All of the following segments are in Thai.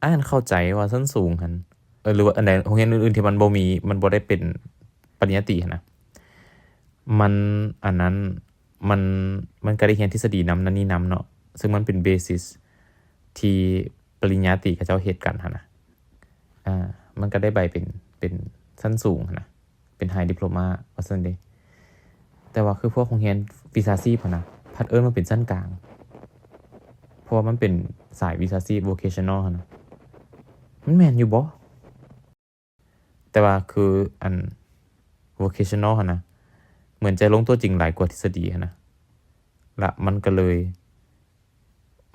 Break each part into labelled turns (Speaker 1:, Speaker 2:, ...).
Speaker 1: อ่านเข้าใจว่าชั้นสูงหั่นหรือว่าอันใดโรงเรียนอื่นๆที่มันบ่มีมันบ่ได้เป็นปริญญาตรีหั้นนะมันอันนั้นมันมันก็ได้เรียนทฤษฎีนำนั่นนี่นำเนาะซึ่งมันเป็นเบสิสที่ปริญญาตรีเขาเจ้าเฮ็ดกันหั่นนะมันก็ได้ใบเป็นชั้นสูงหั่นนะเป็นไฮดิโพลมาว่าซั่นเด้แต่ว่าคือพวกโรงเรียนวิชาชีพหั่นนะพัดมันเป็นชั้นกลางเพราะว่ามันเป็นสายวิชาชีพ vocational หั่นนะมันแม่นอยู่บ่แต่ว่าคืออัน vocational หั่นนะเหมือนจะลงตัวจริงหลายกว่าทฤษฎีหั่นนะละมันก็เลย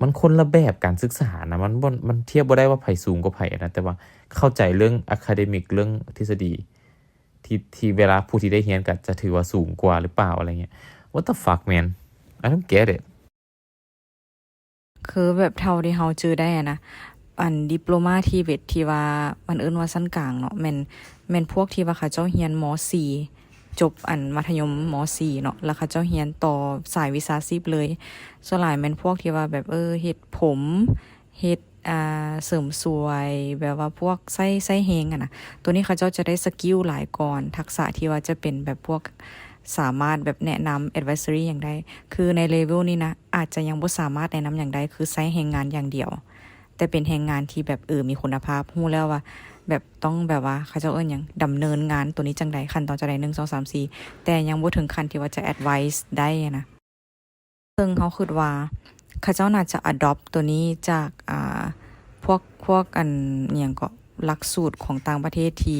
Speaker 1: มันคนละแบบการศึกษานะมันเทียบบ่ได้ว่าไผสูงกว่าไผนะแต่ว่าเข้าใจเรื่อง academic เรื่องทฤษฎีที่เวลาผู้ที่ได้เรียนก็จะถือว่าสูงกว่าหรือเปล่าอะไรเงี้ย What the fuck man I don't get it
Speaker 2: คือแบบเท่าที่เฮาเจอได้นะอันดิโปโลมาที่เวทที่ว่ามันเอิ้นว่าชั้นกลางเนาะแม่นพวกที่ว่าเขาเจ้าเรียนม.4 จบอันมัธยมม.4 เนาะแล้วเขาเจ้าเรียนต่อสายวิชาชีพเลยส่วนหลายแม่นพวกที่ว่าแบบเฮ็ดผมเฮ็ดเสริมสวยแบบว่าพวกไส้แฮงนะตัวนี้เขาเจ้าจะได้สกิลหลายก่อนทักษะที่ว่าจะเป็นแบบพวกสามารถแบบแนะนำ advisory อย่างใดคือในเลเวลนี้นะอาจจะยังบ่สามารถแนะนำอย่างใดคือไส้แฮงงานอย่างเดียวแต่เป็นแรงงานที่แบบมีคุณภาพรู้แล้วว่าแบบต้องแบบว่าเขาเจ้าหยังดำเนินงานตัวนี้จังใดขั้นตอนจังใด1 2 3 4แต่ยังบ่ถึงขั้นที่ว่าจะ advice ได้นะซึ่งเขาคิดว่าเขาเจ้าน่าจะ adopt ตัวนี้จากพวกอันหยังก็หลักสูตรของต่างประเทศที่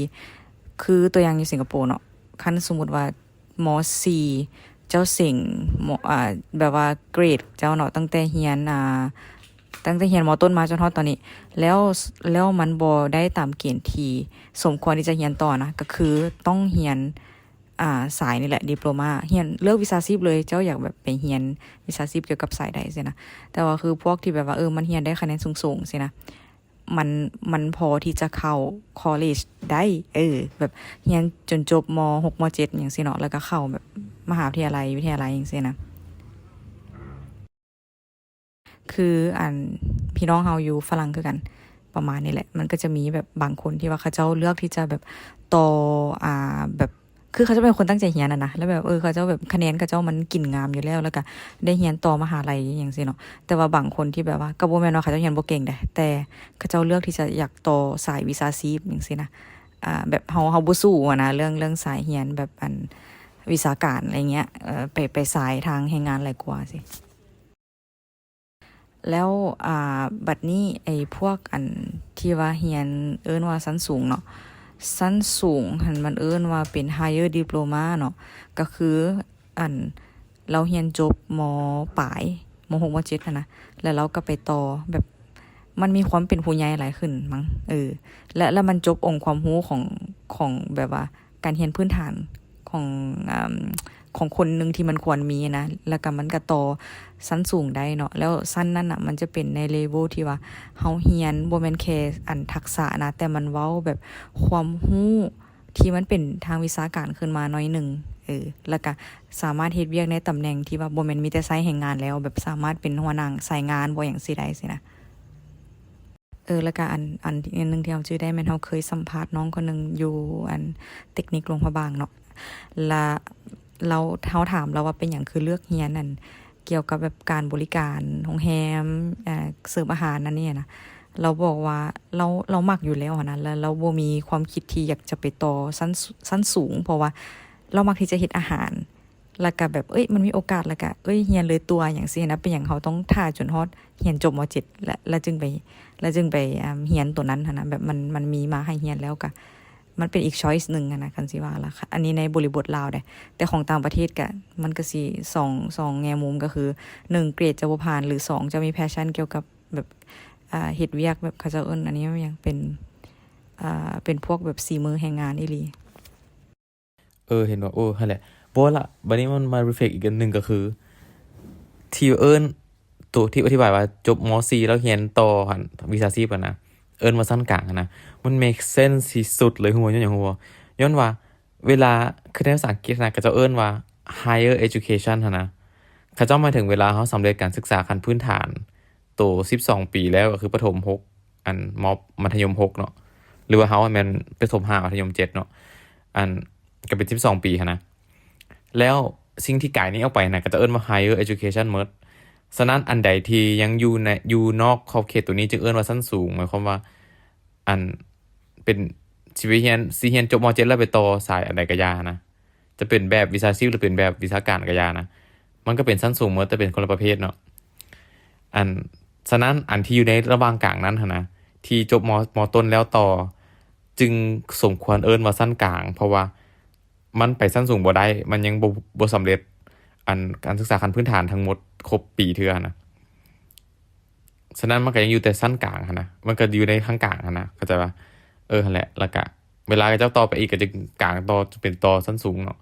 Speaker 2: คือตัวอย่างอยู่สิงคโปร์เนาะคันสมมุติว่าม.4 เจ้าสิ่งแบบว่าเกรดเจ้าเนาะตั้งแต่เรียนม.ต้นมาจนฮอดตอนนี้แล้วมันบ่ได้ตามเกณฑ์ที่สมควรที่จะเรียนต่อนะก็คือต้องเรียนสายนี่แหละดิโพลมาเรียนเลือกวิชาชีพเลยเจ้าอยากแบบไปเรียนวิชาชีพเกี่ยวกับสายใดซินะแต่ว่าคือพวกที่แบบว่ามันเรียนได้คะแนนสูงๆซินะมันพอที่จะเข้าคอลเลจได้แบบเรียนจนจบม.6 ม.7จังซี่เนาะแล้วก็เข้าแบบมหาวิทยาลัยจังซี่นะคือพี่น้องเฮาอยู่ฝรั่งคือกันประมาณนี้แหละมันก็จะมีแบบบางคนที่ว่าเขาเจ้าเลือกที่จะแบบต่อแบบคือเขาจะเป็นคนตั้งใจเรียนนะแล้วแบบเขาเจ้าแบบคะแนนเขาเจ้ามันกินงามอยู่แล้วแล้วก็ได้เรียนต่อมหาลัยอย่างซี่เนาะแต่ว่าบางคนที่แบบว่าก็บ่แม่นว่าเขาเจ้าเรียนบ่เก่งแต่เขาเจ้าเลือกที่จะอยากต่อสายวิชาชีพจังซี่นะแบบเฮาบ่สู้นะเรื่องสายเรียนแบบวิชาการอะไรเงี้ยไปสายทางแรงงานหลายกว่าสิแล้วบัดนี้ไอ้พวกที่ว่าเรียนว่าชั้นสูงเนาะชั้นสูงหั้นมันว่าเป็น higher diploma เนาะก็คือเราเรียนจบม.ปลายม.6 ม.7นะแล้วเราก็ไปต่อแบบมันมีความเป็นผู้ใหญ่หลายขึ้นมั้งแล้วมันจบองค์ความรู้ของแบบว่าการเรียนพื้นฐานของของคนนึงที่มันควรมีนะแล้วก็มันก็ต่อชั้นสูงได้เนาะแล้วชั้นนั้นน่ะมันจะเป็นในเลเวลที่ว่าเฮาเรียนบ่แม่นแค่ทักษะนะแต่มันเว้าแบบความรู้ที่มันเป็นทางวิชาการขึ้นมาหน่อยนึงแล้วก็สามารถเฮ็ดเวียกในตำแหน่งที่ว่าบ่แม่นมีแต่ใช้แรงงานแล้วแบบสามารถเป็นหัวหน้าสายงานบ่หยังสิได้สินะแล้วก็อันนึงที่เฮาชื่อได้แม่นเฮาเคยสัมภาษณ์น้องคนนึงอยู่เทคนิคหลวงพระบางเนาะและเราถามเราว่าเป็นหยังคือเลือกเรียนเกี่ยวกับแบบการบริการโรงแรมเสิร์ฟอาหารนั่นนี่นะเราบอกว่าเรามักอยู่แล้วนะแล้วเราบ่มีความคิดที่อยากจะไปต่อชั้นสูงเพราะว่าเรามักที่จะเฮ็ดอาหารแล้วก็แบบมันมีโอกาสแล้วก็เรียนเลยตัวอย่างซี่นะเป็นหยังเขาต้องท่าจนฮอดเรียนจบม.7แล้วจึงไปเรียนตัวนั้นนะแบบมันมีมาให้เรียนแล้วก็มันเป็นอีก choice นึงนะคันสิว่าล่ะค่ะอันนี้ในบริบทลาวได้แต่ของต่างประเทศก็มันก็สิ2แง่มุมก็คือ1เกรดจะบ่ผ่านหรือ2จะมี passion เกี่ยวกับแบบเฮ็ดเวียกแบบเขาเจ้าอันนี้มันยังเป็นพวกแบบสีมือแรงงานอีหลี
Speaker 1: เห็นว่านั่นแหละบ่ล่ะบัดนี้มันมา reflect อีกอันนึงก็คือที่ตัวที่อธิบายว่าจบม.4 แล้วเรียนต่อหั่นวิชาชีพนะว่าชั้นกลางนะมัน make sense ที่สุดเลยย้อนหยังย้อนว่าเวลาคือในภาษาอังกฤษนะก็จะว่า higher education หั่นนะเขาหมายถึงเวลาเฮาสำเร็จการศึกษาขั้นพื้นฐานโต12 ปีแล้วก็คือประถม6 มอมัธยม6เนาะหรือว่าเฮาแม่นประถม5มัธยม7เนาะก็เป็น12ปีหั้นนะแล้วสิ่งที่กายนี้ออกไปน่ะก็จะเอิ้นว่า higher education หมดฉะนั้นอันใดที่ยังอยู่นอกขอบเขตตัวนี้จึงเอิ้นว่าชั้นสูงหมายความว่าอันเป็นสิเรียนจบม.7แล้วไปต่อสายอันใดก็ยานะจะเป็นแบบวิชาชีพหรือเป็นแบบวิชาการก็ยานะมันก็เป็นชั้นสูงหมดแต่เป็นคนละประเภทเนาะฉะนั้นอันที่อยู่ในระหว่างกลางนั้นนะที่จบมต้นแล้วต่อจึงสมควรเอิ้นว่าชั้นกลางเพราะว่ามันไปชั้นสูงบ่ได้มันยังบ่สำเร็จการศึกษาขั้นพื้นฐานทั้งหมดครบปีเทื่อนะฉะนั้นมันก็ยังอยู่แต่ชั้นกลางนะมันก็อยู่ในข้างกลางนะเข้าใจป่ะนั่นแหละแล้วก็เวลาเจ้าต่อไปอีกก็จะกลางต่อจะเป็นต่อชั้นสูงเนาะ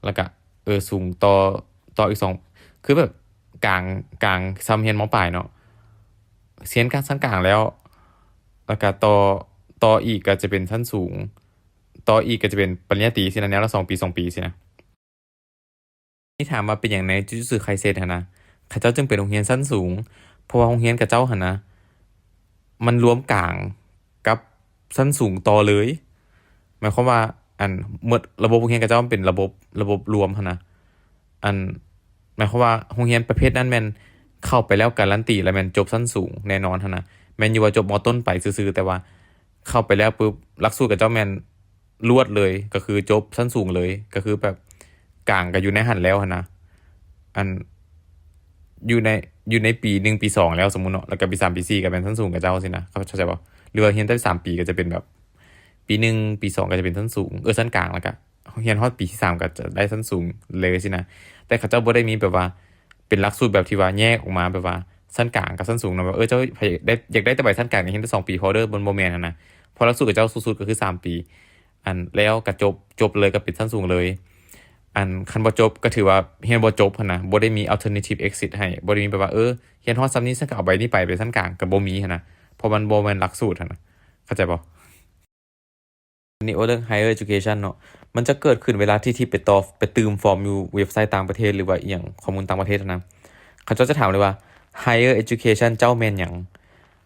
Speaker 1: แล้วก็สูงต่ออีก2คือแบบกลางซ้ำเรียนม.ปลายเนาะเรียนชั้นกลางแล้วก็ต่ออีกก็จะเป็นชั้นสูงต่ออีกก็จะเป็นปริญญาตรีสินะแนวละ2 ปี 2 ปีสินะนี่ถามว่าเป็นอย่างในจุจุสึไคเซ็นนะข้าเจ้าจึงเป็นโรงเรียนชั้นสูงเพราะว่าโรงเรียนกับเจ้านะมันรวมกลางกับชั้นสูงต่อเลยหมายความว่าเมื่อระบบโรงเรียนกับเจ้ามันเป็นระบบรวมนะหมายความว่าโรงเรียนประเภทนั้นแม่นเข้าไปแล้วการันตีแล้วแม่นจบชั้นสูงแน่นอนนะแม่นอยู่ว่าจบม.ต้นไปซื่อๆแต่ว่าเข้าไปแล้วปุ๊บหลักสูตรกับเจ้าแม่นรวดเลยก็คือจบชั้นสูงเลยก็คือแบบกลางก็อยู่ในหันแล้วนะอยู่ในปี1ปี2แล้วสมมุติเนาะแล้วก็ปี3ปี4ก็เป็นชั้นสูงกับเจ้าสินะเข้าใจบ่หรือว่าเรียนได้3ปีก็จะเป็นแบบปี1ปี2ก็จะเป็นชั้นสูงชั้นกลางแล้วก็เรียนฮอดปีที่3ก็จะได้ชั้นสูงเลยสินะแต่เขาเจ้าบ่ได้มีแบบว่าเป็นหลักสูตรแบบที่ว่าแยกออกมาแบบว่าชั้นกลางกับชั้นสูงเนาะแบบเจ้าอยากได้แต่ใบชั้นกลางนี่เรียนได้2ปีพอเด้อบนบ่แม่นนะพอหลักสูตรกับเจ้าสุดๆก็คือ3ปีแล้วก็จบเลยก็เป็นชั้นสูงเลยคันบ่จบก็ถือว่าเรียนบ่จบหั่นนะบ่ได้มี alternative exit ให้บ่ได้มีแบบว่าเรียนฮอดส่ำนี้ฉันก็เอาใบนี้ไปชั้นกลางก็บ่มีหั่นนะเพราะมันบ่แม่นหลักสูตรหั่นนะเข้าใจบ่อันนี้เรื่อง higher education เนาะมันจะเกิดขึ้นเวลาที่ไปตืมฟอร์มอยู่เว็บไซต์ต่างประเทศหรือว่าอีหยังข้อมูลต่างประเทศนะเขาจะถามเลยว่า higher education เจ้าแม่นหยัง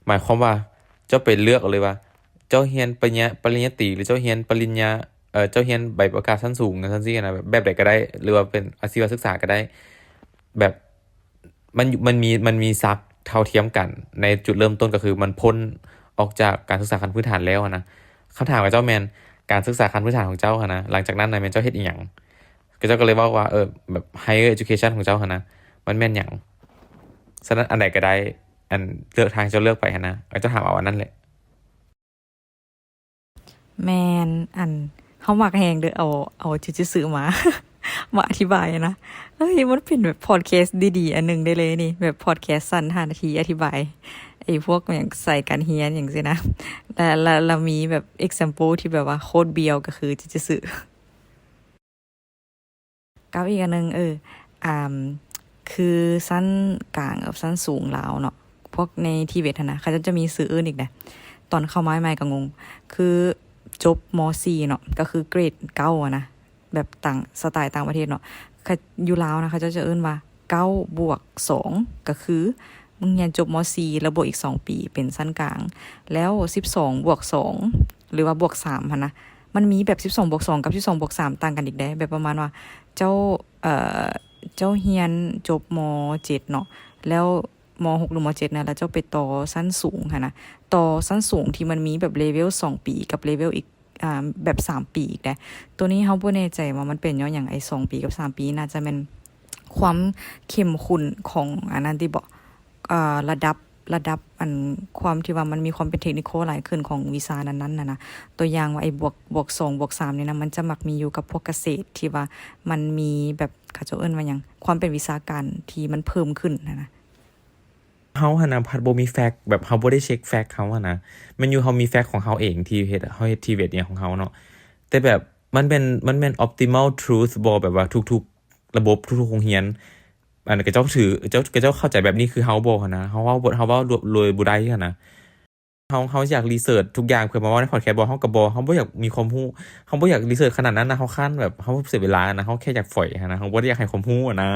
Speaker 1: หมายความว่าเจ้าไปเลือกเอาเลยว่าเจ้าเรียนปริญญาตรีหรือเจ้าเรียนปริญญาเจ้าเรียนใบประกาศชั้นสูงนะชั้นซี่นะแบบใดก็ได้หรือว่าเป็นอาชีวศึกษาก็ได้แบบมันมีศักดิ์เท่าเทียมกันในจุดเริ่มต้นก็คือมันพ้นออกจากการศึกษาขั้นพื้นฐานแล้วนะคำถามกับเจ้าแมนการศึกษาขั้นพื้นฐานของเจ้านะหลังจากนั้นนายแมนเจ้าเฮ็ดอีหยังก็เจ้าก็เลยว่าแบบ higher education ของเจ้านะมันแม่นหยังฉะนั้นอันใดก็ได้เลือกทางเจ้าเลือกไปนะเจ้าถามเอาอันนั้นแหละ
Speaker 2: แม่นเฮามักแฮงเด้อเอาจื่อๆมา มาอธิบายนะมันเป็นแบบพอดแคสต์ดีๆอันนึงได้เลยนี่แบบพอดแคสต์สั้น5นาทีอธิบายไอ้พวกอย่างใส่การเรียนอย่างซี่นะแล้วเรามีแบบ example ที่แบบว่าโคตรเบียวก็คือจื่อๆกับอีกอันนึงคือชั้นกลางกับชั้นสูงลาวเนาะพวกในทิเบตนะเขาจะมีชื่ออื่นอีกนะตอนเข้ามาใหม่ก็งงคือจบม.4 เนาะก็คือเกรด9อะนะแบบต่างสไตล์ต่างประเทศเนาะอยู่ลาวนะเขาจะเอิ้นว่า9+2ก็คือมึงเรียนจบม.4 แล้วบวกอีก2ปีเป็นชั้นกลางแล้ว12+2หรือว่าบวก3หั่นนะมันมีแบบ12+2กับ12+3ต่างกันอีกได้แบบประมาณว่าเจ้าเรียนจบม.7 เนาะแล้วม.6 หรือม.7 นะแล้วเจ้าไปต่อชั้นสูงหั่นนะต่อชั้นสูงที่มันมีแบบเลเวล2ปีกับเลเวลอีกแบบ3ปีอีกได้ตัวนี้เฮาบ่แน่ใจว่ามันเป็นย้อนหยังไอ้2ปีกับ3ปีน่าจะเป็นความเข้มข้นของอันนั้นที่บ่ระดับความที่ว่ามันมีความเป็นเทคนิคหลายขึ้นของวิชานั้นๆนะตัวอย่างว่าไอ้บวก2บวก3นี่นะมันจะมักมีอยู่กับพวกเกษตรที่ว่ามันมีแบบเขาจะเอิ้นว่าหยังความเป็นวิชาการที่มันเพิ่มขึ้นนะ
Speaker 1: เฮาหั่นน่ะพัดบ่มีแฟกต์แบบเฮาบ่ได้เช็คแฟกต์เฮาอะนะมันอยู่เฮามีแฟกต์ของเฮาเองที่เฮ็ดทีเวทเนี่ยของเฮาเนาะแต่แบบมันเป็น optimal truth บ่แบบว่าทุกๆระบบทุกๆโรงเรียนก็เจ้าเข้าใจแบบนี้คือเฮาบ่นะเฮาเว้าโดยบ่ได้หั่นนะเฮาอยากรีเสิร์ชทุกอย่างเพื่อมาเว้าในพอดแคสต์บ่เฮาก็บ่เฮาบ่อยากมีความรู้เฮาบ่อยากรีเสิร์ชขนาดนั้นนะเฮาคร้านแบบเฮาเสียเวลานะเฮาแค่อยากฝอยหันนะเฮาบ่ได้อยากให้ความรู้อะนะ